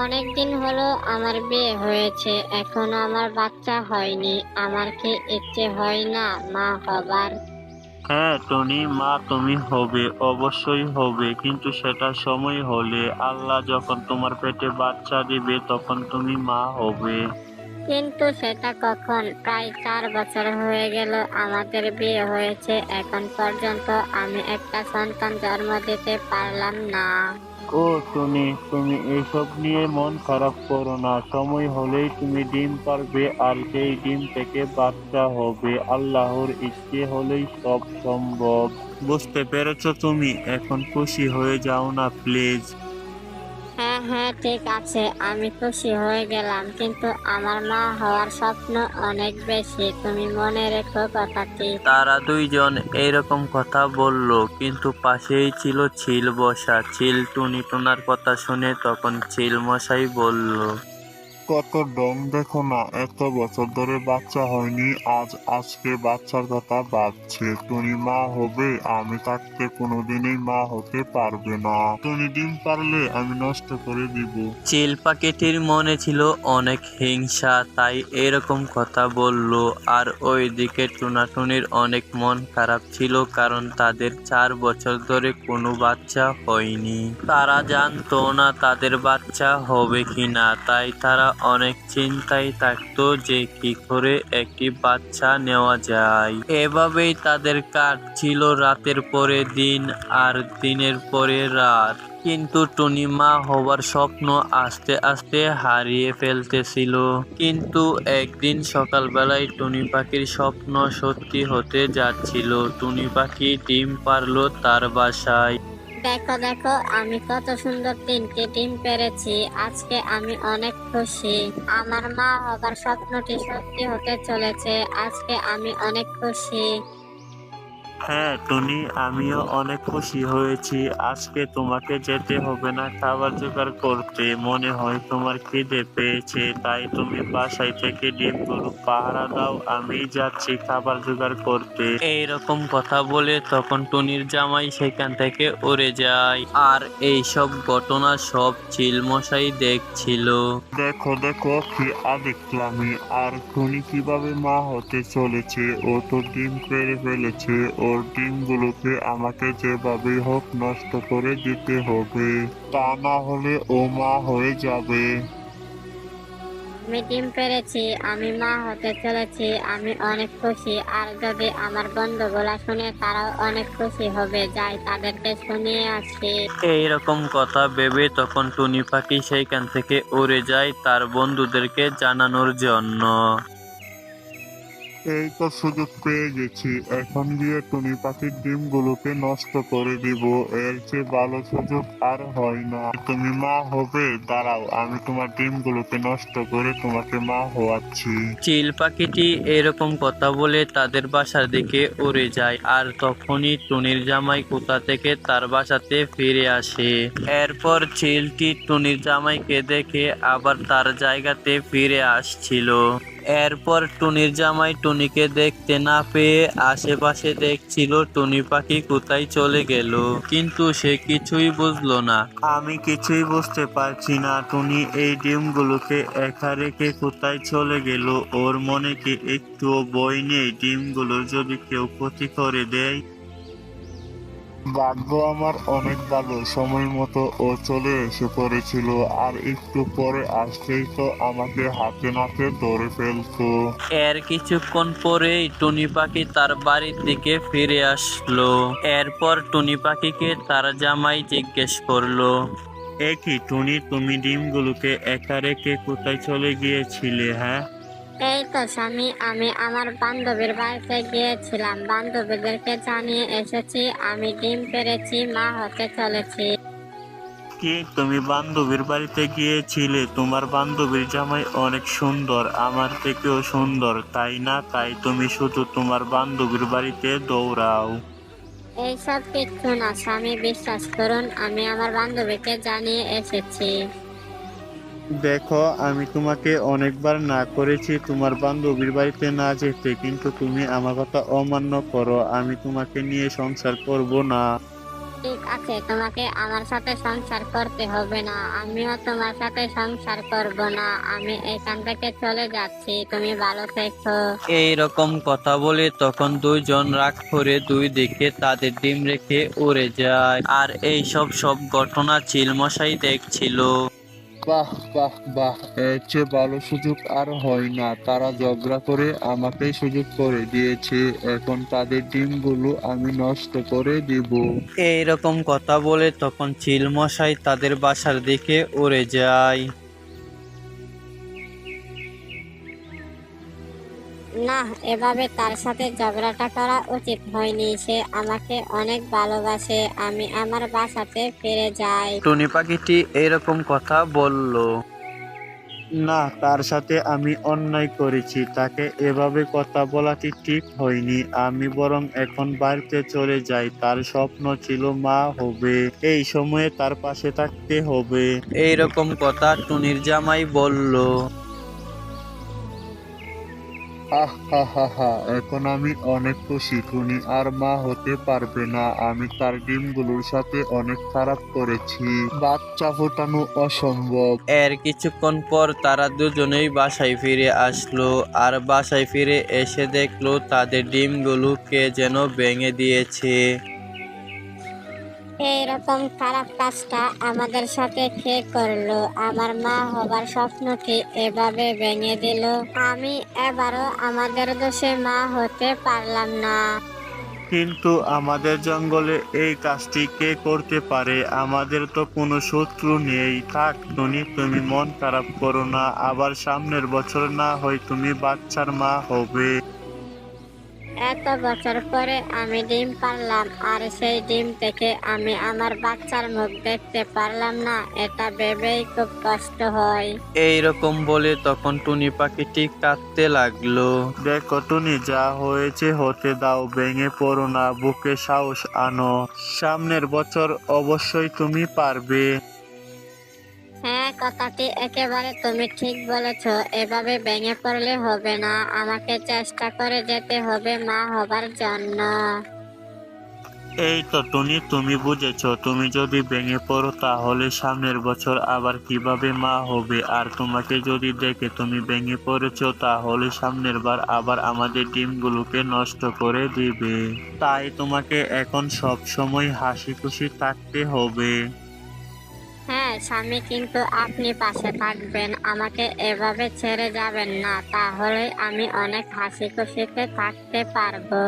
অনেকদিন হলো আমার বিয়ে হয়েছে, এখনো আমার বাচ্চা হয়নি। আমার কি ইচ্ছে হয় না মা হবার? হ্যাঁ টনি, মা তুমি হবে, অবশ্যই হবে, কিন্তু সেটা সময় হলে, আল্লাহ যখন তোমার পেটে বাচ্চা দিবে তখন তুমি মা হবে। কিন্তু সেটা কখন? প্রায় 4 বছর হয়ে গেল আমাদের বিয়ে হয়েছে, এখন পর্যন্ত আমি একটা সন্তান জন্ম দিতে পারলাম না। ও টনি, তুমি এসব নিয়ে মন খারাপ করো না, সময় হলেই তুমি ডিম পারবে আর সেই ডিম থেকে বাচ্চা হবে, আল্লাহর ইচ্ছে হলেই সব সম্ভব। বুঝতে পেরেছো তুমি? এখন খুশি হয়ে যাও না প্লিজ। হ্যাঁ হ্যাঁ, ঠিক আছে, আমি খুশি হয়ে গেলাম, কিন্তু আমার মা হওয়ার স্বপ্ন অনেক বেশি, তুমি মনে রেখো কথাটি। তারা দুইজন এইরকম কথা বলল, কিন্তু পাশেই ছিল চিল বসা। চিল টুনি টুনার কথা শুনে তখন চিল মশাই বলল, কত ডং দেখো না, এত বছর ধরে বাচ্চা হয়নি, আজকে বাচ্চার কথা ভাবছে। টুনি মা হবে, আমি থাকতে কোনোদিনই মা হতে পারবে না। টুনি ডিম পারলে আমি নষ্ট করে দিব। চিল পাখিটির মনে ছিল অনেক হিংসা, তাই এরকম কথা বলল। আর ওইদিকে টুনাটুনির অনেক মন খারাপ ছিল, কারণ তাদের 4 বছর ধরে কোনো বাচ্চা হয়নি। তারা জানতো না তাদের বাচ্চা হবে কিনা, তাই তারা অনেক চিন্তায় থাকতো যে কি করে একটি বাচ্চা নেওয়া যায়। এভাবেই তাদের কাটছিল রাতের পরে দিন আর দিনের পরে রাত। কিন্তু টুনি মা হবার স্বপ্ন আস্তে আস্তে হারিয়ে ফেলতেছিল। কিন্তু একদিন সকালবেলায় টুনি পাখির স্বপ্ন সত্যি হতে যাচ্ছিল। টুনি পাখি ডিম পারলো তার বাসায়। দেখো দেখো, আমি কত সুন্দর 3টি ডিম পেরেছি, আজকে আমি অনেক খুশি। আমার মা হবার স্বপ্নটি সত্যি হতে চলেছে, আজকে আমি অনেক খুশি। হ্যাঁ টুনি, আমিও অনেক খুশি হয়েছি। আজকে তোমাকে যেতে হবে না খাবার জোগাড় করতে, মনে হয় তোমার খিদে পেয়েছে, তাই তুমি বাসায় থেকে ডিমগুলো পাহারা দাও, আমি যাচ্ছি খাবার জোগাড় করতে। এইরকম কথা বলে তখন টুনির জামাই সেখান থেকে উড়ে যায়। আর এই সব ঘটনা সব চিলমশাই দেখছিল। দেখো দেখো, কি দেখলামি! আর টুনি কিভাবে মা হতে চলেছে, ও তো ডিম পেড়ে ফেলেছে, ওর ডিমগুলোকে আমাকে যেভাবে হোক নষ্ট করে দিতে হবে, তা না হলে ও মা হয়ে যাবে। আমি ডিম পেরেছি, আমি মা হতে চলেছি, আমি অনেক খুশি। আর যদি আমার বন্ধুগুলা শুনে তারাও অনেক খুশি হবে, যাই তাদেরকে শুনিয়ে আসি। এইরকম কথা ভেবে তখন টুনি পাখি সেইখান থেকে উড়ে যায় তার বন্ধুদেরকে জানানোর জন্য। এই তো সুযোগ পেয়ে গেছি, এখন গিয়ে টুনি পাখির ডিমগুলোকে নষ্ট করে দিব, এর চেয়ে ভালো সুযোগ আর হয় না। তুমি মা হবে, দাঁড়াও, আমি তোমার ডিমগুলোকে নষ্ট করে তোমাকে মা হওয়াচ্ছি। চিল পাখিটি এরকম কথা বলে তাদের বাসার দিকে উড়ে যায়। আর তখনই টুনির জামাই কোথা থেকে তার বাসাতে ফিরে আসে। এরপর চিলটি টুনির জামাইকে দেখে আবার তার জায়গাতে ফিরে আসছিল। এরপর টুনির জামাই টুনিকে দেখতে না পেয়ে আশেপাশে দেখছিল টুনি পাখি কোথায় চলে গেল, কিন্তু সে কিছুই বুঝলো না। আমি কিছুই বুঝতে পারছি না, টুনি এই ডিমগুলোকে একা রেখে কোথায় চলে গেল। ওর মনে কি একটুও ভয় নেই ডিমগুলোর যদি কেউ ক্ষতি করে দেয়? ভাগ্য আমার অনেক ভালো, সময় মতো ও চলে এসে পড়েছিল, আর একটু পরে আসলেই তো আমাকে হাতে নাতে ধরে ফেলতো। এর কিছুক্ষণ পরেই টুনি পাখি তার বাড়ির দিকে ফিরে আসলো। এরপর টুনি পাখিকে তার জামাই জিজ্ঞেস করলো, এ কি টুনি, তুমি ডিমগুলোকে একা রেখে কোথায় চলে গিয়েছিলে? হ্যাঁ, এই তো স্বামী, আমি আমার বান্ধবীর বাড়িতে গিয়েছিলাম, বান্ধবীদেরকে জানিয়ে এসেছি আমি ডিম পেরেছি, মা হতে চলেছি। কি তুমি বান্ধবীর বাড়িতে গিয়েছিলে? তোমার বান্ধবীর জামাই অনেক সুন্দর, আমার থেকেও সুন্দর, তাই না? তাই তুমি শুধু তোমার বান্ধবীর বাড়িতে দৌড়াও। এইসব কিচ্ছু না স্বামী, বিশ্বাস করুন, আমি আমার বান্ধবীকে জানিয়ে এসেছি। দেখো, আমি তোমাকে অনেকবার না করেছি তোমার বান্ধবীর বাড়িতে না যেতে, কিন্তু তুমি আমার কথা অমান্য করো, আমি তোমাকে নিয়ে সংসার করব না। ঠিক আছে, তোমাকে আমার সাথে সংসার করতে হবে না, আমিও তোমার সাথে সংসার করব না, আমি এখান থেকে চলে যাচ্ছি, তুমি ভালো থেকো। এই রকম কথা বলে তখন দুইজন রাগ করে দুই দিকে তাদের ডিম রেখে উড়ে যায়। আর এই সব ঘটনা চিলমশাই দেখছিল। বাহ বাহ বাহ, এর চেয়ে ভালো সুযোগ আর হয় না। তারা ঝগড়া করে আমাকেই সুযোগ করে দিয়েছে, এখন তাদের ডিমগুলো আমি নষ্ট করে দিব। এই রকম কথা বলে তখন চিলমশাই তাদের বাসার দিকে উড়ে যায়। না, এভাবে তার সাথে ঝগড়াটা করা উচিত হয়নি, সে আমাকে অনেক ভালোবাসে, আমি আমার বাসাতে ফিরে যাই। টুনি পাখিটি এরকম কথা বলল। না, তার সাথে আমি অন্যায় করেছি, তাকে এভাবে কথা বলাটি ঠিক হয়নি। আমি বরং এখন বাড়িতে চলে যাই। তার স্বপ্ন ছিল মা হবে, এই সময়ে তার পাশে থাকতে হবে। এইরকম কথা টুনির জামাই বলল। হা হা হা হা, এখন আমি অনেক খুশি। টুনি আর মা হতে পারবে না। আমি তার ডিমগুলোর সাথে অনেক খারাপ করেছি, বাচ্চা ফোটানো অসম্ভব। এর কিছুক্ষণ পর তারা দুজনেই বাসায় ফিরে আসলো। আর বাসায় ফিরে এসে দেখলো তাদের ডিমগুলো কে যেন ভেঙে দিয়েছে। এইরকম খারাপ কাজটা আমাদের সাথে কে করলো? আমার মা হবার স্বপ্নটি এভাবে ভেঙে দিল। আমি এবারও আমাদের দোষে মা হতে পারলাম না। কিন্তু আমাদের জঙ্গলে এই কাজটি কে করতে পারে? আমাদের তো কোনো শত্রু নেই। থাক টুনি, তুমি মন খারাপ করো না। আবার সামনের বছর না হয় তুমি বাচ্চার মা হবে। এত বছর পরে আমি ডিম পারলাম, আর সেই ডিম থেকে আমি আমার বাচ্চার মুখ দেখতে পারলাম না, এটা ভেবেই খুব কষ্ট হয়। এইরকম বলে তখন টুনি পাখিটি কাঁদতে লাগলো। দেখো টুনি, যা হয়েছে হতে দাও, ভেঙে পড়ো না, বুকে সাহস আনো। সামনের বছর অবশ্যই তুমি পারবে। হ্যাঁ, কথাটি একেবারে তুমি ঠিক বলেছো, এভাবে ভেঙে পড়লে হবে না, আমাকে চেষ্টা করে যেতে হবে মা হবার জন্য। এই তো টুনি, তুমি বুঝেছো। তুমি যদি ভেঙে পড়ো তাহলে সামনের বছর আবার কিভাবে মা হবে? আর তোমাকে যদি দেখে তুমি ভেঙে পড়েছো তাহলে সামনের বার আবার আমাদের ডিমগুলোকে নষ্ট করে দিবে। তাই তোমাকে এখন সব সময় হাসি খুশি থাকতে হবে। হ্যাঁ স্বামী, কিন্তু আপনি পাশে থাকবেন, আমাকে এভাবে ছেড়ে যাবেন না, তাহলে আমি অনেক হাসি খুশিতে থাকতে পারবো।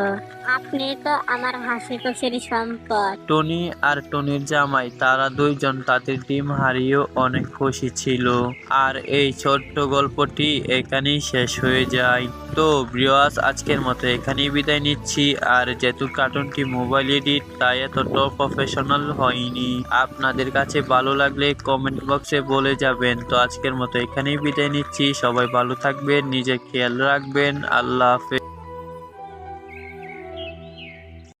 আপনি তো আমার হাসি খুশির সম্পদ। টনি আর টনির জামাই তারা দুইজন তাদের ডিম হারিয়েও অনেক খুশি ছিল। আর এই ছোট্ট গল্পটি এখানেই শেষ হয়ে যায়। তো ভিউয়ার্স, আজকের মতো এখানেই বিদায় নিচ্ছি। আর যেহেতু কার্টুনটি মোবাইল এডিট, তাই এতটা প্রফেশনাল হয়নি। আপনাদের কাছে ভালো লাগলে কমেন্ট বক্সে বলে যাবেন। তো আজকের মতো এখানেই বিদায় নিচ্ছি। সবাই ভালো থাকবেন, নিজের খেয়াল রাখবেন। আল্লাহ হাফেজ।